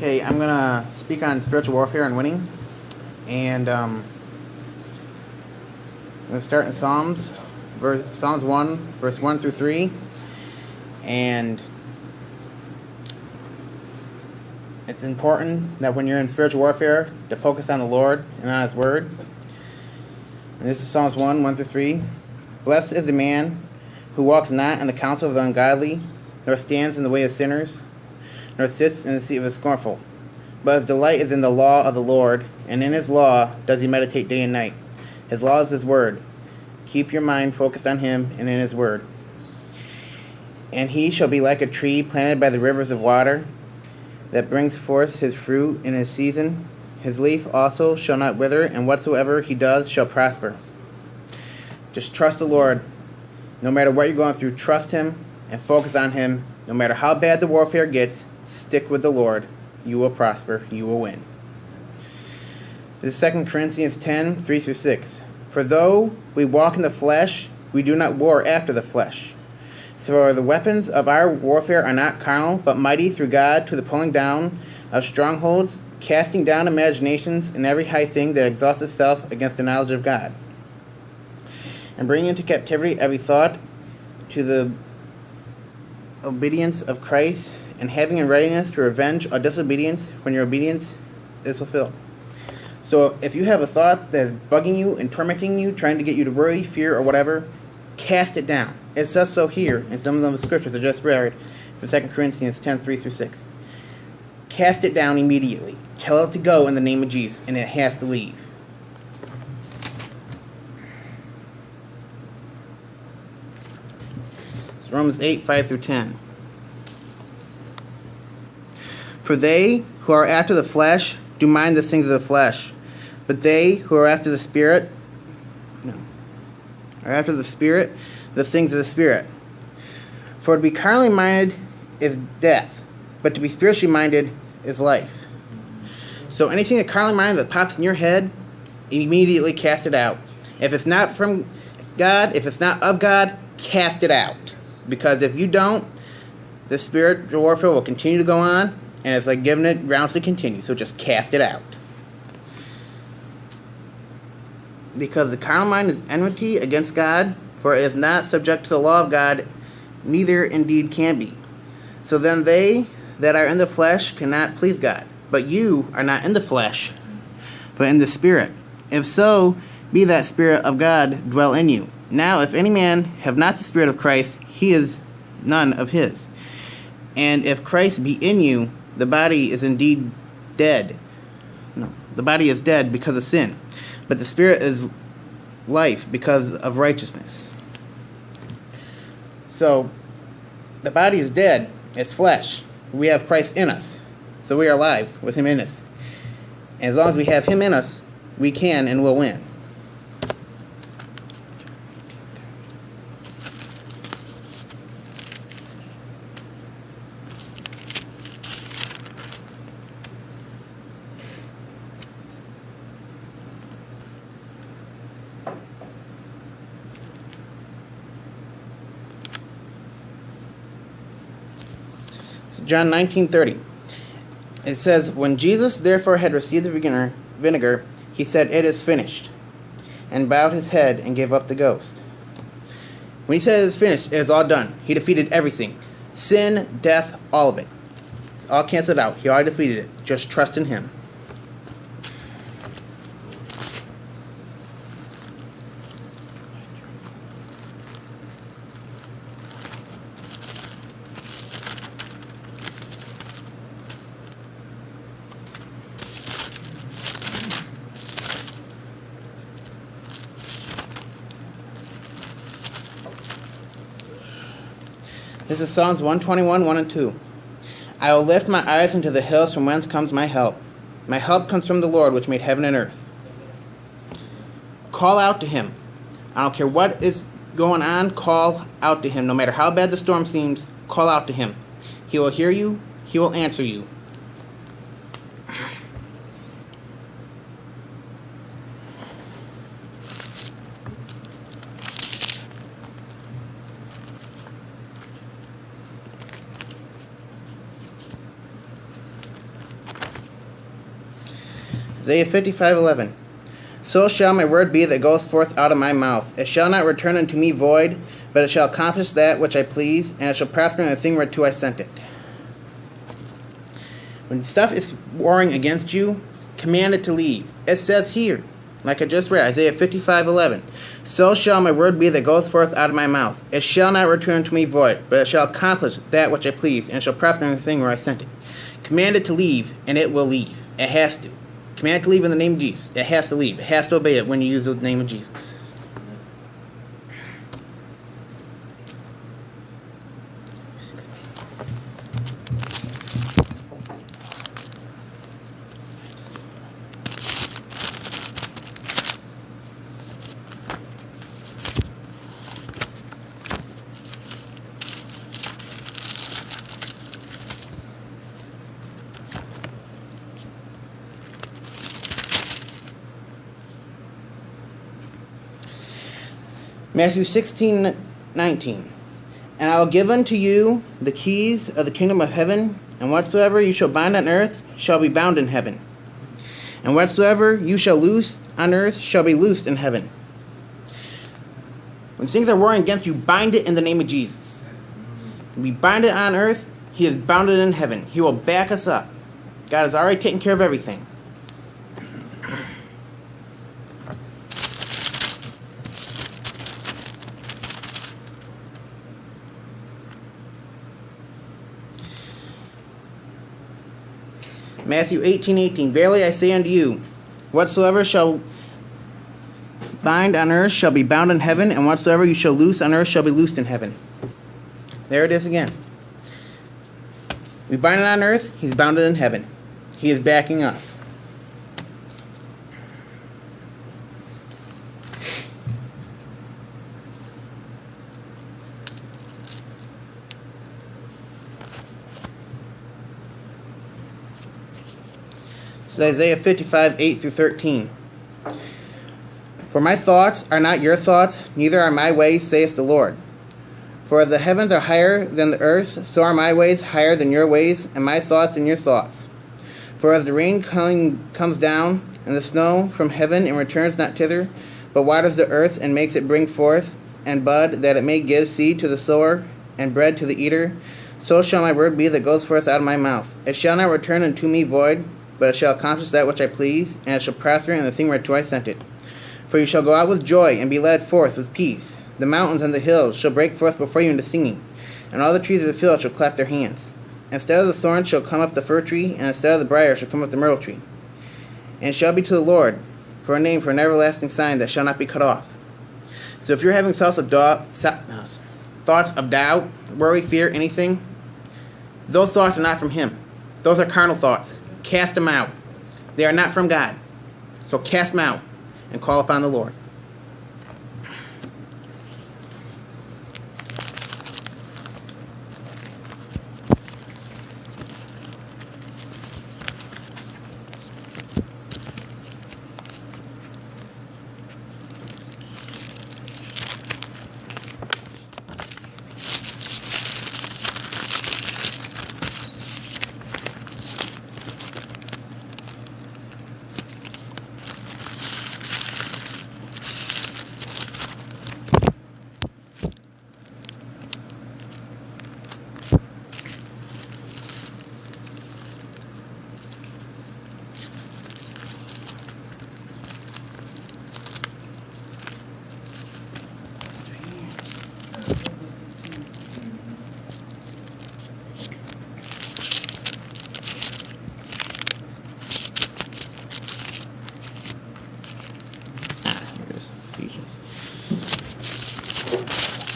Okay, I'm gonna speak on spiritual warfare and winning, and I'm gonna start in Psalms 1, verse 1 through 3, and it's important that when you're in spiritual warfare to focus on the Lord and on His Word. And this is Psalms 1 through 3. Blessed is the man who walks not in the counsel of the ungodly, nor stands in the way of sinners, nor sits in the seat of the scornful. But his delight is in the law of the Lord, and in his law does he meditate day and night. His law is his word. Keep your mind focused on him and in his word. And he shall be like a tree planted by the rivers of water, that brings forth his fruit in his season. His leaf also shall not wither, and whatsoever he does shall prosper. Just trust the Lord. No matter what you're going through, trust him and focus on him. No matter how bad the warfare gets, stick with the Lord. You will prosper. You will win. This is 2 Corinthians 10, 3 through 6. For though we walk in the flesh, we do not war after the flesh. For the weapons of our warfare are not carnal, but mighty through God to the pulling down of strongholds, casting down imaginations and every high thing that exalts itself against the knowledge of God, and bringing into captivity every thought to the obedience of Christ, and having in readiness to revenge our disobedience when your obedience is fulfilled. So if you have a thought that is bugging you and tormenting you, trying to get you to worry, fear, or whatever, cast it down. It says so here in some of the scriptures I just read from 2 Corinthians 10, 3 through 6. Cast it down immediately. Tell it to go in the name of Jesus, and it has to leave. It's Romans 8, 5 through 10. For they who are after the flesh do mind the things of the flesh, but they who are after the Spirit, the things of the Spirit. For to be carnally minded is death, but to be spiritually minded is life. So anything that carnally minded that pops in your head, immediately cast it out. If it's not from God, if it's not of God, cast it out. Because if you don't, the spiritual warfare will continue to go on, and it's like giving it grounds to continue. So just cast it out. Because the carnal mind is enmity against God, for it is not subject to the law of God, neither indeed can be. So then they that are in the flesh cannot please God. But you are not in the flesh, but in the Spirit. If so, be that Spirit of God dwell in you. Now if any man have not the Spirit of Christ, he is none of his. And if Christ be in you, the body is indeed dead. No, the body is dead because of sin, but the Spirit is life because of righteousness. So, the body is dead, it's flesh. We have Christ in us, so we are alive with him in us. And as long as we have him in us, we can and will win. John 19:30. It says, When Jesus therefore had received the vinegar, he said, It is finished, and bowed his head and gave up the ghost. When he said it is finished, it is all done. He defeated everything. Sin, death, all of it. It's all canceled out. He already defeated it. Just trust in him. This is Psalms 121, 1 and 2. I will lift my eyes into the hills from whence comes my help. My help comes from the Lord, which made heaven and earth. Call out to him. I don't care what is going on, call out to him. No matter how bad the storm seems, call out to him. He will hear you. He will answer you. Isaiah 55:11. So shall my word be that goes forth out of my mouth. It shall not return unto me void, but it shall accomplish that which I please, and it shall prosper in the thing whereto I sent it. When stuff is warring against you, command it to leave. It says here, like I just read, Isaiah 55:11. So shall my word be that goes forth out of my mouth. It shall not return to me void, but it shall accomplish that which I please, and it shall prosper in the thing where I sent it. Command it to leave, and it will leave. It has to. Command it to leave in the name of Jesus. It has to leave. It has to obey it when you use the name of Jesus. Matthew 16:19. And I will give unto you the keys of the kingdom of heaven, and whatsoever you shall bind on earth shall be bound in heaven, and whatsoever you shall loose on earth shall be loosed in heaven. When things are warring against you, bind it in the name of Jesus. We bind it on earth, he is bounded in heaven. He will back us up. God has already taken care of everything. Matthew 18:18. Verily I say unto you, whatsoever shall bind on earth shall be bound in heaven, and whatsoever you shall loose on earth shall be loosed in heaven. There it is again. We bind it on earth, he's bounded in heaven. He is backing us. This is Isaiah 55:8-13. For my thoughts are not your thoughts, neither are my ways, saith the Lord. For as the heavens are higher than the earth, so are my ways higher than your ways, and my thoughts than your thoughts. For as the rain comes down, and the snow from heaven, and returns not thither, but waters the earth, and makes it bring forth and bud, that it may give seed to the sower, and bread to the eater, so shall my word be that goes forth out of my mouth. It shall not return unto me void, but it shall accomplish that which I please, and it shall prosper in the thing whereto I sent it. For you shall go out with joy, and be led forth with peace. The mountains and the hills shall break forth before you into singing, and all the trees of the field shall clap their hands. Instead of the thorn shall come up the fir tree, and instead of the briar shall come up the myrtle tree. And it shall be to the Lord for a name, for an everlasting sign that shall not be cut off. So if you're having thoughts of doubt, worry, fear, anything, those thoughts are not from him. Those are carnal thoughts. Cast them out. They are not from God. So cast them out and call upon the Lord.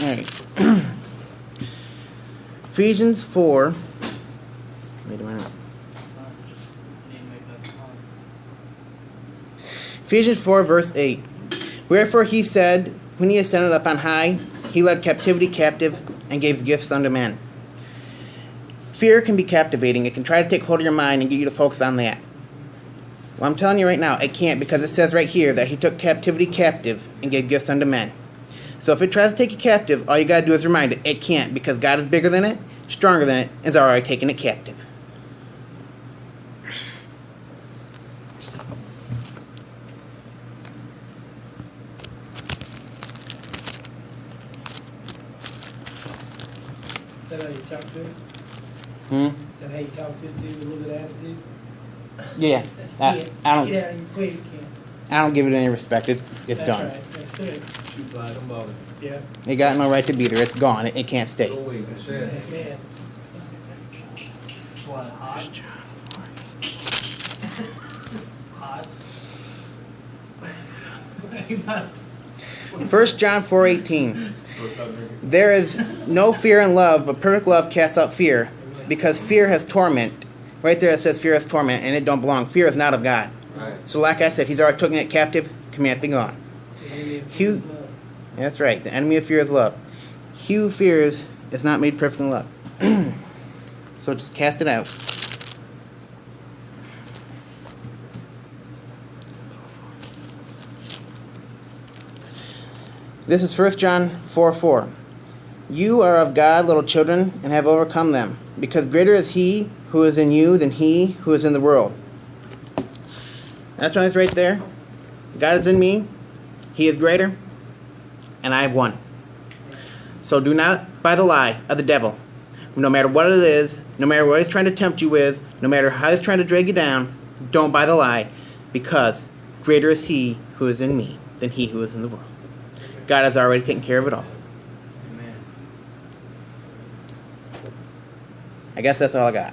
Alright. Ephesians 4. Wait a minute. Ephesians 4, verse 8. Wherefore he said, when he ascended up on high, he led captivity captive and gave gifts unto men. Fear can be captivating. It can try to take hold of your mind and get you to focus on that. Well, I'm telling you right now, it can't, because it says right here that he took captivity captive and gave gifts unto men. So if it tries to take you captive, all you got to do is remind it, it can't, because God is bigger than it, stronger than it, and is already taking it captive. how you talk to it? Hmm? Is that how you talk to it too, with a little bit of attitude? Yeah. I don't. Yeah, you quit, you can't. I don't give it any respect. It's That's done. right, that's good. Shoot fly, don't bother. Yeah. It got no right to be there. It's gone. It can't stay. Go away, that's it. Man. What, hot? Hot? 1 John 4:18. There is no fear in love, but perfect love casts out fear, because fear has torment. Right there it says fear has torment, and it don't belong. Fear is not of God. Right. So like I said, he's already taken it captive, command be gone. He, that's right. The enemy of fear is love. He who fears is not made perfect in love. So just cast it out. This is 1 John 4:4. You are of God, little children, and have overcome them, because greater is he who is in you than he who is in the world. That's why it's right there. God is in me. He is greater. And I have won. So do not buy the lie of the devil. No matter what it is, no matter what he's trying to tempt you with, no matter how he's trying to drag you down, don't buy the lie, because greater is he who is in me than he who is in the world. God has already taken care of it all. Amen. I guess that's all I got.